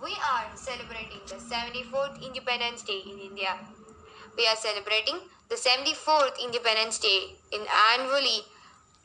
We are celebrating the 74th Independence Day in India. We are celebrating the 74th Independence Day in annually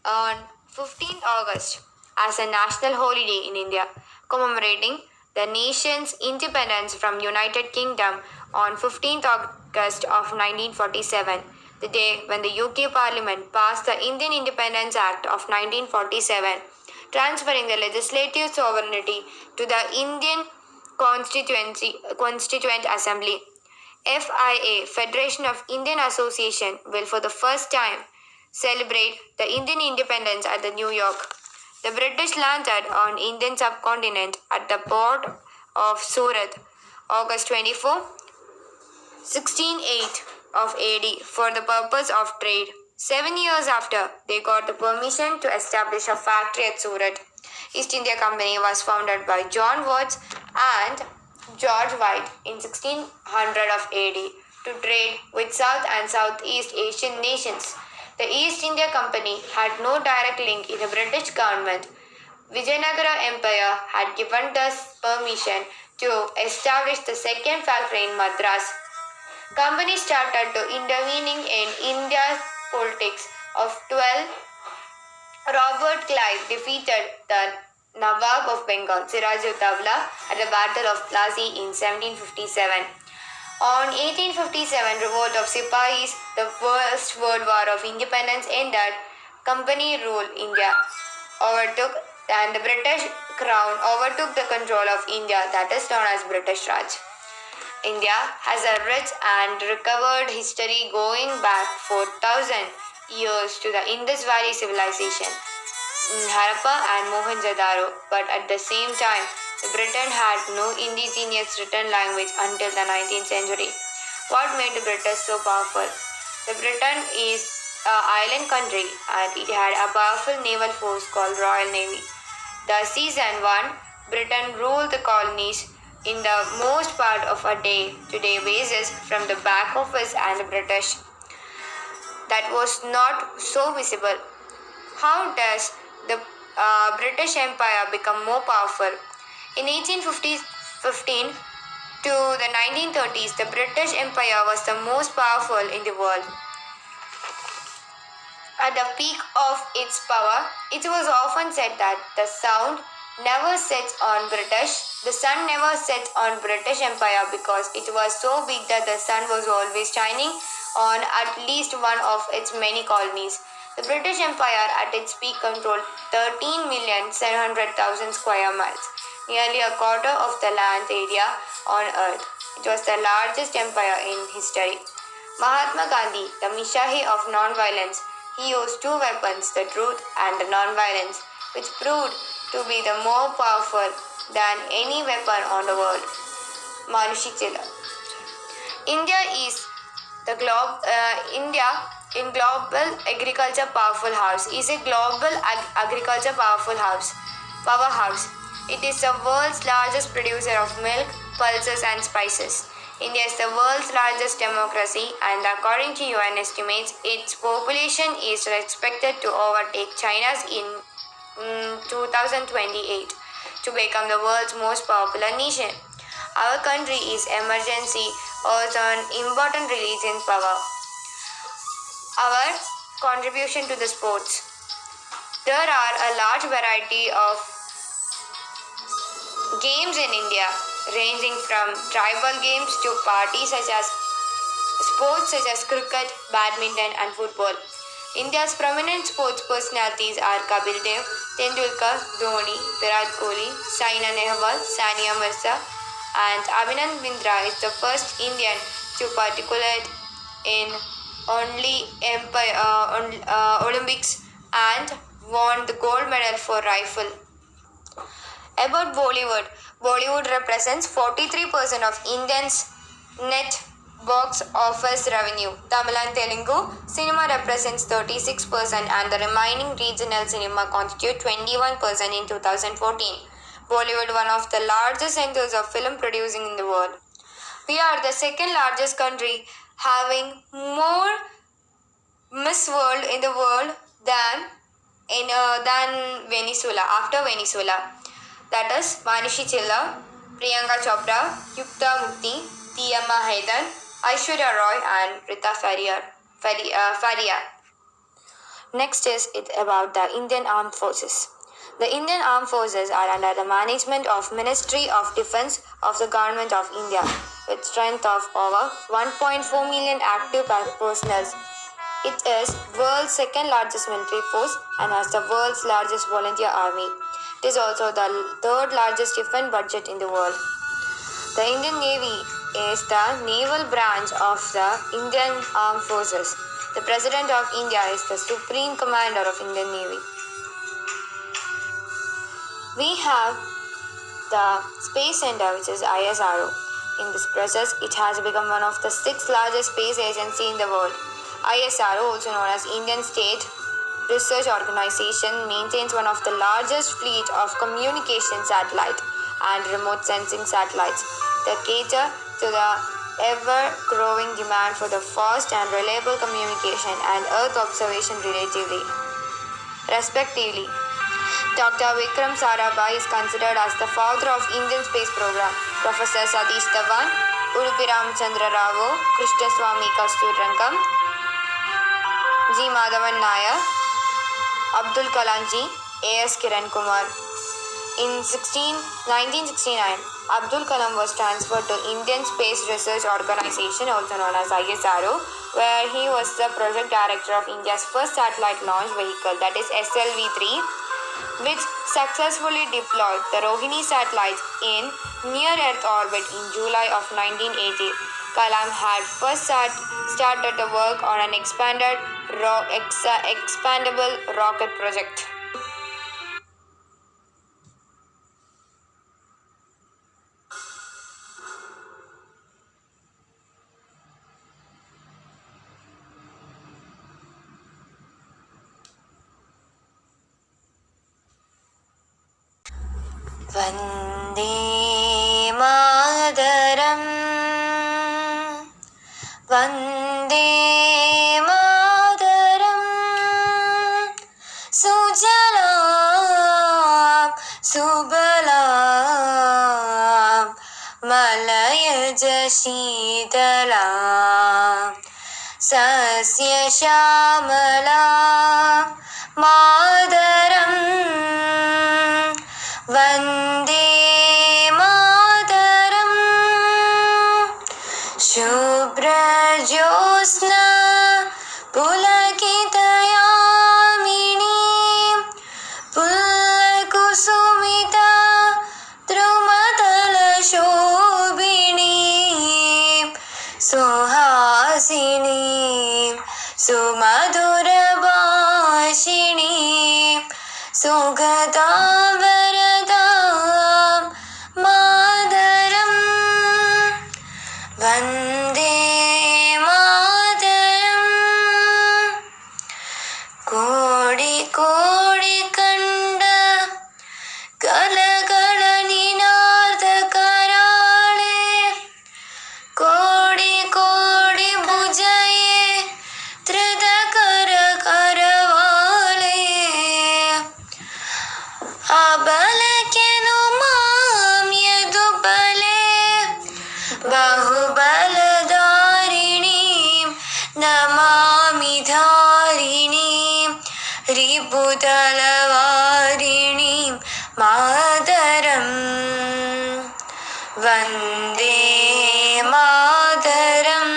on 15th August as a national holiday in India, commemorating the nation's independence from United Kingdom on 15th August of 1947, the day when the UK Parliament passed the Indian Independence Act of 1947, transferring the legislative sovereignty to the Indian Constituent Assembly. FIA, Federation of Indian Association, will for the first time celebrate the Indian independence at the New York. The British landed on Indian subcontinent at the port of Surat, August 1608 of AD for the purpose of trade. 7 years after, they got the permission to establish a factory at Surat. East India Company was founded by John Watts and George White in 1600 of AD to trade with South and Southeast Asian nations. The East India Company had no direct link in the British government. Vijayanagara Empire had given us permission to establish the second factory in Madras. Company started to intervening in India's politics of 12. Robert Clive defeated the Nawab of Bengal, Sirajuddaula, at the Battle of Plassey in 1757. On 1857 revolt of Sipahis, the First World War of Independence ended. Company ruled India overtook and the British Crown overtook the control of India, that is known as British Raj. India has a rich and recovered history going back 4,000 years to the Indus Valley civilization, Harappa and Mohenjo-daro, but at the same time, Britain had no indigenous written language until the 19th century. What made the British so powerful? The Britain is an island country and it had a powerful naval force called Royal Navy. The season 1, Britain ruled the colonies in the most part of a day-to-day basis from the back office and the British. That was not so visible. How does the British Empire become more powerful? In 1815 to the 1930s, the British Empire was the most powerful in the world. At the peak of its power, it was often said that the sun never sets on British Empire because it was so big that the sun was always shining on at least one of its many colonies. The British Empire at its peak controlled 13,700,000 square miles, nearly a quarter of the land area on earth. It was the largest empire in history. Mahatma Gandhi, the Messiah of non-violence, he used two weapons, the truth and the non-violence, which proved to be the more powerful than any weapon on the world. Manushi Chilla. India is the global agriculture powerhouse. Powerhouse. It is the world's largest producer of milk, pulses and spices. India is the world's largest democracy and according to UN estimates, its population is expected to overtake China's in 2028 to become the world's most popular nation. Our country is emergency also an important release in power. Our contribution to the sports. There are a large variety of games in India, ranging from tribal games to sports such as cricket, badminton and football. India's prominent sports personalities are Kapil Dev, Tendulkar, Dhoni, Virat Kohli, Saina Nehwal, Sania Mirza, and Abhinandan Bindra is the first Indian to participate in Olympics and won the gold medal for rifle. About Bollywood, Bollywood represents 43% of Indians' net box office revenue. Tamil and Telugu cinema represents 36% and the remaining regional cinema constitute 21% in 2014. Bollywood, one of the largest centers of film producing in the world. We are the second largest country having more Miss World in the world than Venezuela, after Venezuela. That is Manishi Chilla. Priyanka Chopra, Yukta Mukti, Tiyamma Haidan, Aishwarya Roy, and Rita Faria. Next is it about the Indian Armed Forces. The Indian Armed Forces are under the management of Ministry of Defence of the Government of India with strength of over 1.4 million active personnel. It is world's second largest military force and has the world's largest volunteer army. It is also the third largest defense budget in the world. The Indian Navy is the naval branch of the Indian Armed Forces. The President of India is the Supreme Commander of Indian Navy. We have the Space Center, which is ISRO. In this process, it has become one of the sixth largest space agency in the world. ISRO, also known as Indian State Research Organization, maintains one of the largest fleet of communication satellite and remote sensing satellites that cater to the ever-growing demand for the fast and reliable communication and Earth observation respectively. Dr. Vikram Sarabhai is considered as the father of Indian space program. Professor Satish Dhawan, Udupi Ramchandra Rao, Krishnaswamy Kasturirangan, G. Madhavan Nair, Abdul Kalam ji, A.S. Kiran Kumar. In 1969, Abdul Kalam was transferred to Indian Space Research Organization, also known as ISRO, where he was the project director of India's first satellite launch vehicle, that is SLV-3, which successfully deployed the Rohini satellites in near-Earth orbit in July of 1980. Kalam had first started the work on an expandable rocket project. Vande Mataram, Vande Mataram, Sujalam, Subalam, Malayaj Sheetalam, Sasya Shamalam, Mataram, Vande Mataram, Shubhra Jyosna Pulakitayamini, Pulakusumita Drumatala Shobhini, Suhasini Sumadhura Bhashini, Sugatam Varadam Mataram, Vande Mataram. Kodi Kodi Kanda Kalakala Ninartha Karale, Kodi Kodi Bhujaye Tridakara Karavale, Abalakenu Mam Yadubale, Bahubaladarinim Namami Dharinim, Riputalavarinim Mataram, Vande Mataram.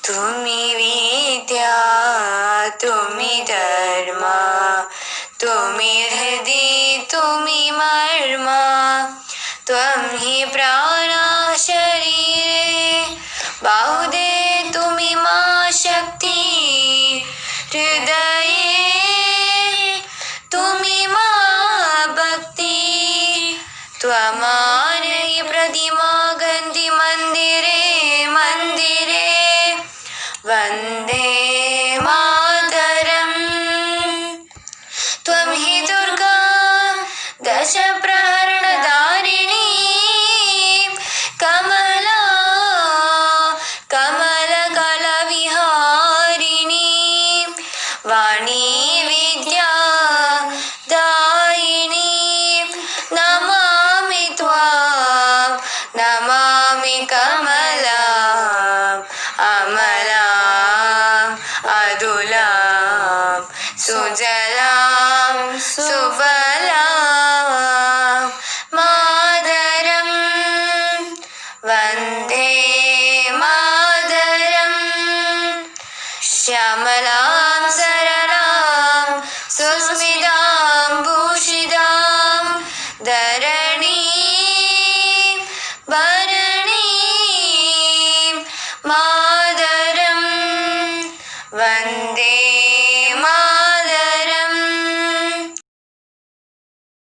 Tumi Vidya, Tumi Dharma, Tumi Hridi, Tumi Marma, Tvam hi prana sharire, Bahude Tumi ma Shakti, Hridaye Tumi ma Bhakti, Tvamanayi Pratima Gandhi Mandire, Mandire, Vande Mataram. Tvam hi Durga Dasha Praharana Dharini, Kamala Kamala Kala Viharini, Vani Vidya Daini, Namami Sujalam Subhalam